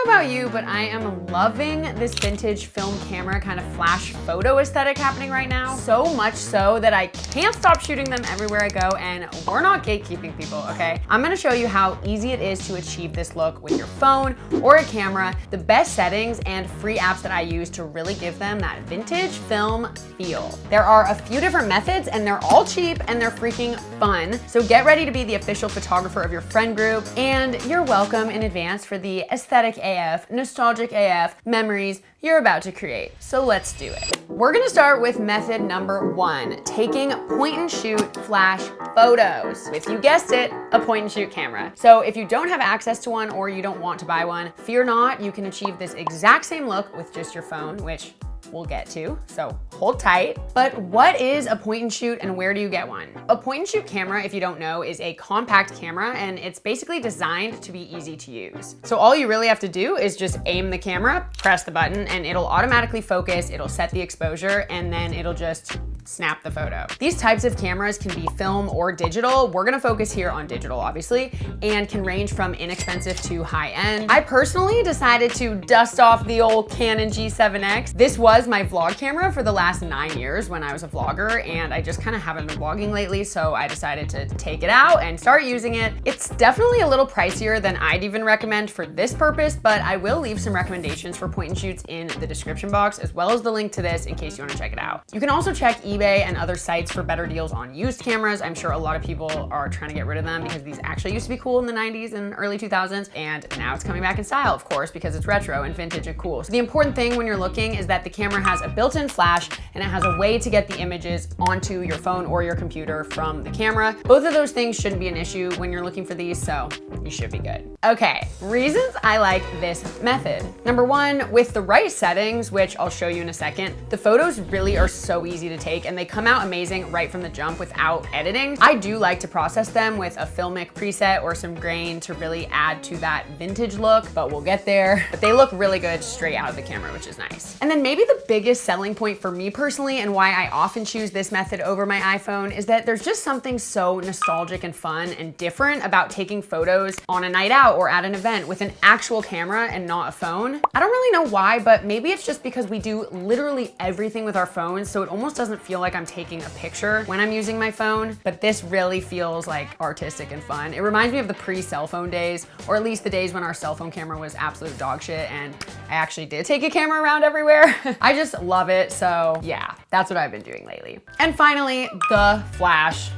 about you, but I am loving this vintage film camera kind of flash photo aesthetic happening right now. So much so that I can't stop shooting them everywhere I go, and we're not gatekeeping people, okay? I'm gonna show you how easy it is to achieve this look with your phone or a camera, the best settings and free apps that I use to really give them that vintage film feel. There are a few different methods and they're all cheap and they're freaking fun. So get ready to be the official photographer of your friend group, and you're welcome in advance for the aesthetic AF, nostalgic AF memories you're about to create. So let's do it. We're gonna start with method number 1, taking point and shoot flash photos with, you guessed it, a point and shoot camera. So if you don't have access to one or you don't want to buy one, fear not, you can achieve this exact same look with just your phone, which we'll get to, so hold tight. But what is a point and shoot and where do you get one? A point and shoot camera, if you don't know, is a compact camera and it's basically designed to be easy to use. So all you really have to do is just aim the camera, press the button, and it'll automatically focus, it'll set the exposure, and then it'll just snap the photo. These types of cameras can be film or digital. We're gonna focus here on digital, obviously, and can range from inexpensive to high end. I personally decided to dust off the old Canon G7X. This was my vlog camera for the last 9 years when I was a vlogger, and I just kind of haven't been vlogging lately, so I decided to take it out and start using it. It's definitely a little pricier than I'd even recommend for this purpose, but I will leave some recommendations for point and shoots in the description box, as well as the link to this in case you want to check it out. You can also check eBay and other sites for better deals on used cameras. I'm sure a lot of people are trying to get rid of them because these actually used to be cool in the 90s and early 2000s, and now it's coming back in style, of course, because it's retro and vintage and cool. So the important thing when you're looking is that the camera has a built-in flash and it has a way to get the images onto your phone or your computer from the camera. Both of those things shouldn't be an issue when you're looking for these, so you should be good. Okay, reasons I like this method. Number 1, with the right settings, which I'll show you in a second, the photos really are so easy to take and they come out amazing right from the jump without editing. I do like to process them with a filmic preset or some grain to really add to that vintage look, but we'll get there. But they look really good straight out of the camera, which is nice. And then maybe the biggest selling point for me personally and why I often choose this method over my iPhone is that there's just something so nostalgic and fun and different about taking photos on a night out or at an event with an actual camera and not a phone. I don't really know why, but maybe it's just because we do literally everything with our phones, so it almost doesn't feel like I'm taking a picture when I'm using my phone, but this really feels like artistic and fun. It reminds me of the pre-cell phone days, or at least the days when our cell phone camera was absolute dog shit and I actually did take a camera around everywhere. I just love it, so yeah, that's what I've been doing lately. And finally, the flash.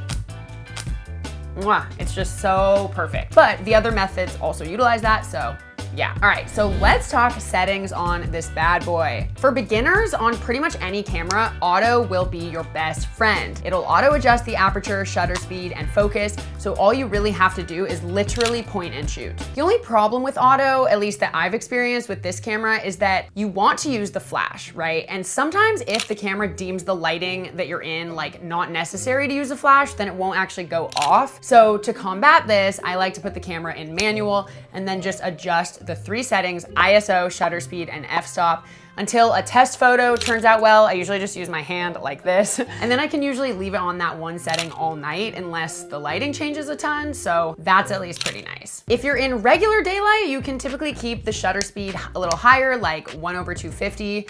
Mwah, it's just so perfect. But the other methods also utilize that, so yeah. All right, so let's talk settings on this bad boy. For beginners on pretty much any camera, auto will be your best friend. It'll auto adjust the aperture, shutter speed, and focus, so all you really have to do is literally point and shoot. The only problem with auto, at least that I've experienced with this camera, is that you want to use the flash, right? And sometimes if the camera deems the lighting that you're in like not necessary to use a flash, then it won't actually go off. So to combat this, I like to put the camera in manual and then just adjust the 3 settings: ISO, shutter speed, and f-stop. Until a test photo turns out well, I usually just use my hand like this. And then I can usually leave it on that one setting all night unless the lighting changes a ton, so that's at least pretty nice. If you're in regular daylight, you can typically keep the shutter speed a little higher, like 1/250.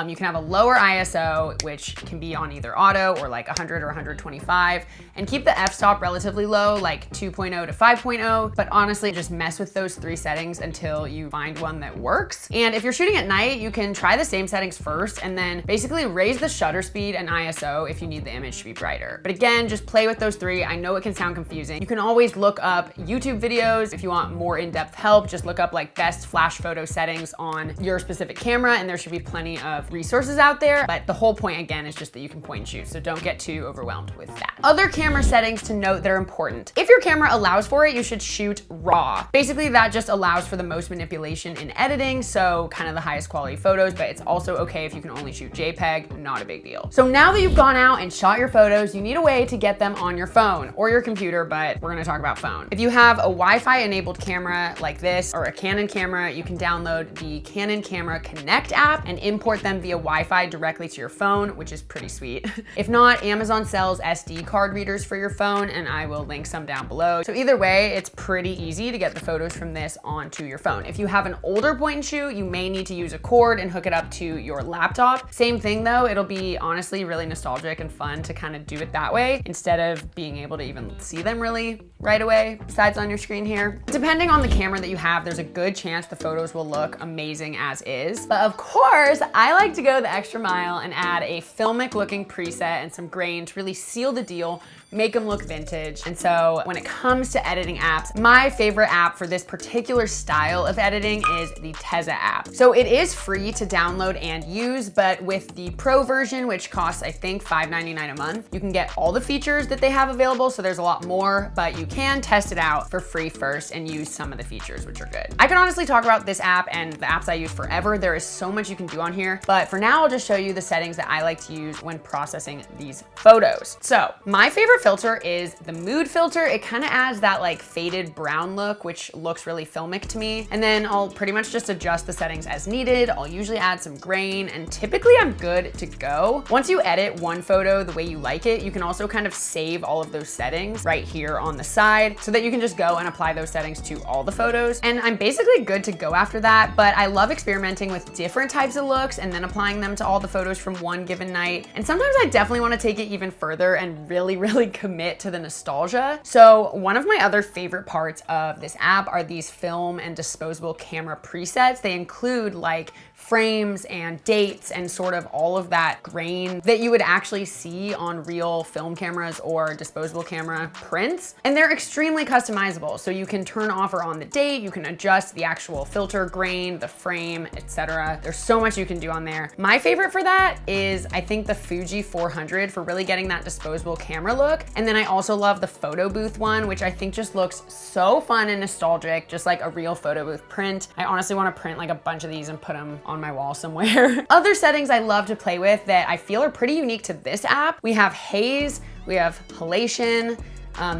You can have a lower ISO, which can be on either auto or like 100 or 125, and keep the f-stop relatively low, like 2.0 to 5.0. But honestly, just mess with those 3 settings until you find one that works. And if you're shooting at night, you can try the same settings first and then basically raise the shutter speed and ISO if you need the image to be brighter. But again, just play with those 3. I know it can sound confusing. You can always look up YouTube videos if you want more in-depth help. Just look up like best flash photo settings on your specific camera and there should be plenty of resources out there. But the whole point again is just that you can point and shoot, so don't get too overwhelmed with that. Other camera settings to note that are important. If your camera allows for it, you should shoot raw. Basically that just allows for the most manipulation in editing, so kind of the highest quality photos. but it's also okay if you can only shoot JPEG, not a big deal. So now that you've gone out and shot your photos, you need a way to get them on your phone or your computer, but we're gonna talk about phone. If you have a Wi-Fi enabled camera like this or a Canon camera, you can download the Canon Camera Connect app and import them via Wi-Fi directly to your phone, which is pretty sweet. If not, Amazon sells SD card readers for your phone, and I will link some down below. So either way, it's pretty easy to get the photos from this onto your phone. If you have an older point and shoot, you may need to use a cord and hook it up to your laptop. Same thing though, it'll be honestly really nostalgic and fun to kind of do it that way instead of being able to even see them really right away, besides on your screen here. Depending on the camera that you have, there's a good chance the photos will look amazing as is. But of course, I like to go the extra mile and add a filmic looking preset and some grain to really seal the deal, make them look vintage. And so when it comes to editing apps, my favorite app for this particular style of editing is the Teza app. So it is free to download and use, but with the pro version, which costs I think $5.99 a month, you can get all the features that they have available. So there's a lot more, but you can test it out for free first and use some of the features, which are good. I can honestly talk about this app and the apps I use forever. There is so much you can do on here, but for now, I'll just show you the settings that I like to use when processing these photos. So my favorite filter is the mood filter. It kind of adds that like faded brown look, which looks really filmic to me. And then I'll pretty much just adjust the settings as needed. I'll usually add some grain, and typically I'm good to go. Once you edit one photo the way you like it, you can also kind of save all of those settings right here on the side so that you can just go and apply those settings to all the photos. And I'm basically good to go after that, but I love experimenting with different types of looks and then applying them to all the photos from one given night. And sometimes I definitely want to take it even further and really commit to the nostalgia. So one of my other favorite parts of this app are these film and disposable camera presets. They include like frames and dates and sort of all of that grain that you would actually see on real film cameras or disposable camera prints. And they're extremely customizable. So you can turn off or on the date, you can adjust the actual filter grain, the frame, etc. There's so much you can do on there. My favorite for that is I think the Fuji 400 for really getting that disposable camera look. And then I also love the photo booth one, which I think just looks so fun and nostalgic, just like a real photo booth print. I honestly want to print like a bunch of these and put them on my wall somewhere. Other settings I love to play with that I feel are pretty unique to this app. We have haze, we have halation.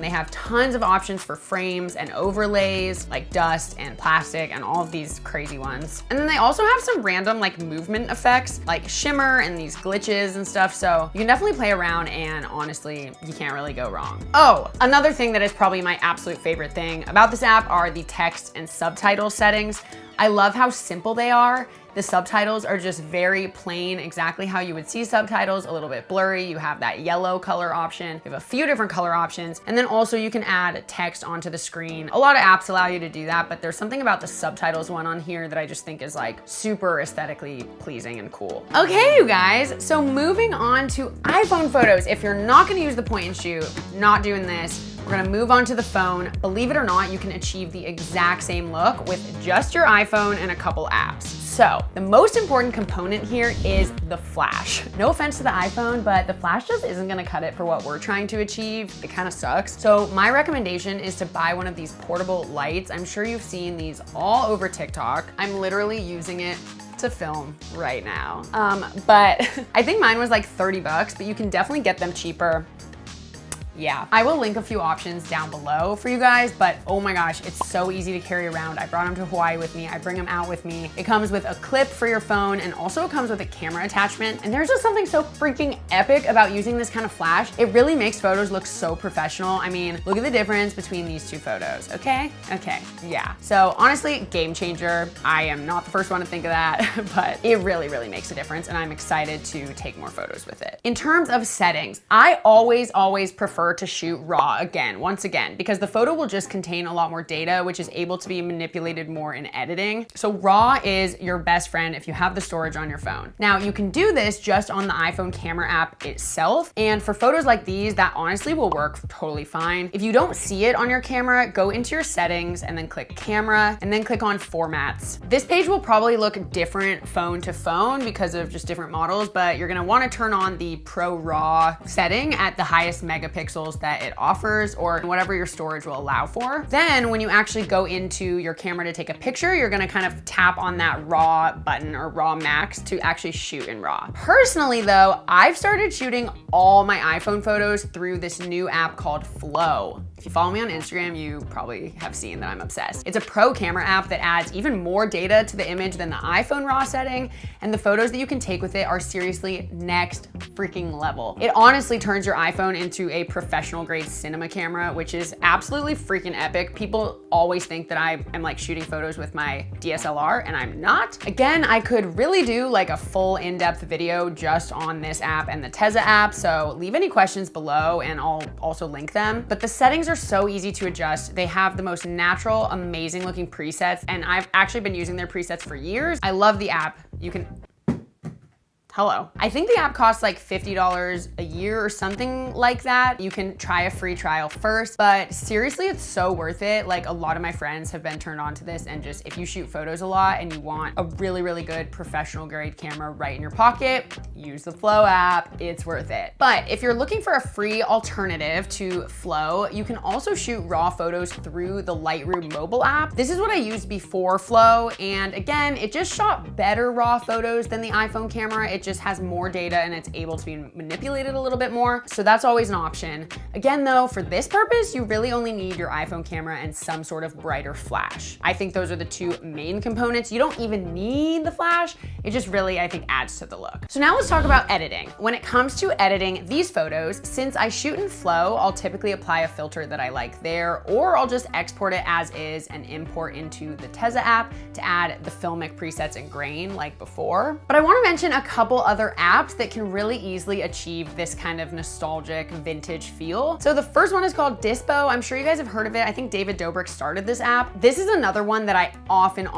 They have tons of options for frames and overlays like dust and plastic and all of these crazy ones. And then they also have some random like movement effects like shimmer and these glitches and stuff. So you can definitely play around, and honestly, you can't really go wrong. Oh, another thing that is probably my absolute favorite thing about this app are the text and subtitle settings. I love how simple they are. The subtitles are just very plain, exactly how you would see subtitles, a little bit blurry. You have that yellow color option. You have a few different color options. And then also you can add text onto the screen. A lot of apps allow you to do that, but there's something about the subtitles one on here that I just think is like super aesthetically pleasing and cool. Okay, you guys, so moving on to iPhone photos. If you're not gonna use the point and shoot, not doing this, we're gonna move on to the phone. Believe it or not, you can achieve the exact same look with just your iPhone and a couple apps. So the most important component here is the flash. No offense to the iPhone, but the flash just isn't gonna cut it for what we're trying to achieve. It kind of sucks. So my recommendation is to buy one of these portable lights. I'm sure you've seen these all over TikTok. I'm literally using it to film right now. But I think mine was like 30 bucks, but you can definitely get them cheaper. Yeah, I will link a few options down below for you guys, but oh my gosh, it's so easy to carry around. I brought them to Hawaii with me. I bring them out with me. It comes with a clip for your phone, and also it comes with a camera attachment. And there's just something so freaking epic about using this kind of flash. It really makes photos look so professional. I mean, look at the difference between these two photos, okay? Okay, yeah. So honestly, game changer. I am not the first one to think of that, but it really makes a difference, and I'm excited to take more photos with it. In terms of settings, I always prefer to shoot RAW once again, because the photo will just contain a lot more data, which is able to be manipulated more in editing. So RAW is your best friend if you have the storage on your phone. Now you can do this just on the iPhone camera app itself. And for photos like these, that honestly will work totally fine. If you don't see it on your camera, go into your settings and then click camera and then click on formats. This page will probably look different phone to phone because of just different models, but you're gonna wanna turn on the Pro RAW setting at the highest megapixel megapixels that it offers or whatever your storage will allow for. Then when you actually go into your camera to take a picture, you're gonna kind of tap on that RAW button or RAW max to actually shoot in RAW. Personally though, I've started shooting all my iPhone photos through this new app called Phlow. If you follow me on Instagram, you probably have seen that I'm obsessed. It's a pro camera app that adds even more data to the image than the iPhone RAW setting, and the photos that you can take with it are seriously next freaking level. It honestly turns your iPhone into a professional grade cinema camera, which is absolutely freaking epic. People always think that I am like shooting photos with my DSLR, and I'm not. Again, I could really do like a full in-depth video just on this app and the Tezza app, so leave any questions below and I'll also link them. But the settings are so easy to adjust. They have the most natural, amazing looking presets, and I've actually been using their presets for years. I love the app. You can Hello. I think the app costs like $50 a year or something like that. You can try a free trial first, but seriously, it's so worth it. Like a lot of my friends have been turned on to this, and just if you shoot photos a lot and you want a really, really good professional grade camera right in your pocket, use the Phlow app, it's worth it. But if you're looking for a free alternative to Phlow, you can also shoot raw photos through the Lightroom mobile app. This is what I used before Phlow, and again, it just shot better raw photos than the iPhone camera. It just has more data and it's able to be manipulated a little bit more. So that's always an option. Again though, for this purpose, you really only need your iPhone camera and some sort of brighter flash. I think those are the two main components. You don't even need the flash. It just really, I think, adds to the look. So now let's talk about editing. When it comes to editing these photos, since I shoot in Phlow, I'll typically apply a filter that I like there, or I'll just export it as is and import into the Tezza app to add the filmic presets and grain like before. But I wanna mention a couple other apps that can really easily achieve this kind of nostalgic vintage feel. So the first one is called Dispo. I'm sure you guys have heard of it. I think David Dobrik started this app. This is another one that I often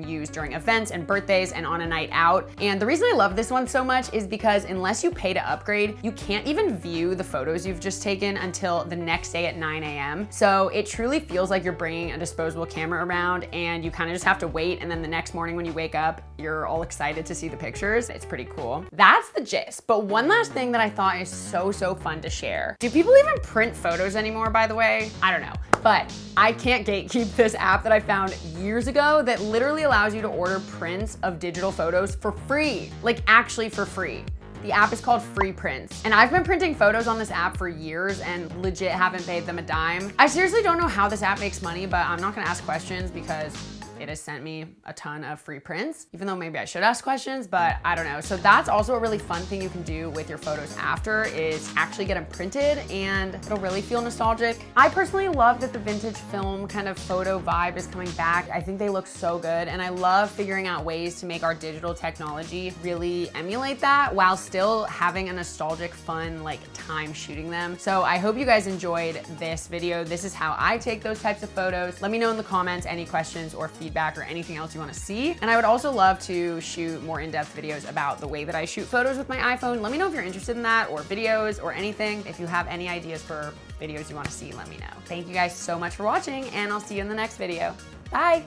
use during events and birthdays and on a night out. And the reason I love this one so much is because unless you pay to upgrade, you can't even view the photos you've just taken until the next day at 9 a.m. So it truly feels like you're bringing a disposable camera around and you kind of just have to wait, and then the next morning when you wake up, you're all excited to see the pictures. It's pretty cool. That's the gist. But one last thing that I thought is so fun to share. Do people even print photos anymore, by the way? I don't know. But I can't gatekeep this app that I found years ago that literally allows you to order prints of digital photos for free. Like actually for free. The app is called Free Prints. And I've been printing photos on this app for years and legit haven't paid them a dime. I seriously don't know how this app makes money, but I'm not gonna ask questions because it has sent me a ton of free prints, even though maybe I should ask questions, but I don't know. So that's also a really fun thing you can do with your photos after, is actually get them printed and it'll really feel nostalgic. I personally love that the vintage film kind of photo vibe is coming back. I think they look so good, and I love figuring out ways to make our digital technology really emulate that while still having a nostalgic, fun like time shooting them. So I hope you guys enjoyed this video. This is how I take those types of photos. Let me know in the comments any questions or feedback or anything else you want to see. And I would also love to shoot more in-depth videos about the way that I shoot photos with my iPhone. Let me know if you're interested in that, or videos or anything. If you have any ideas for videos you want to see, let me know. Thank you guys so much for watching, and I'll see you in the next video. Bye.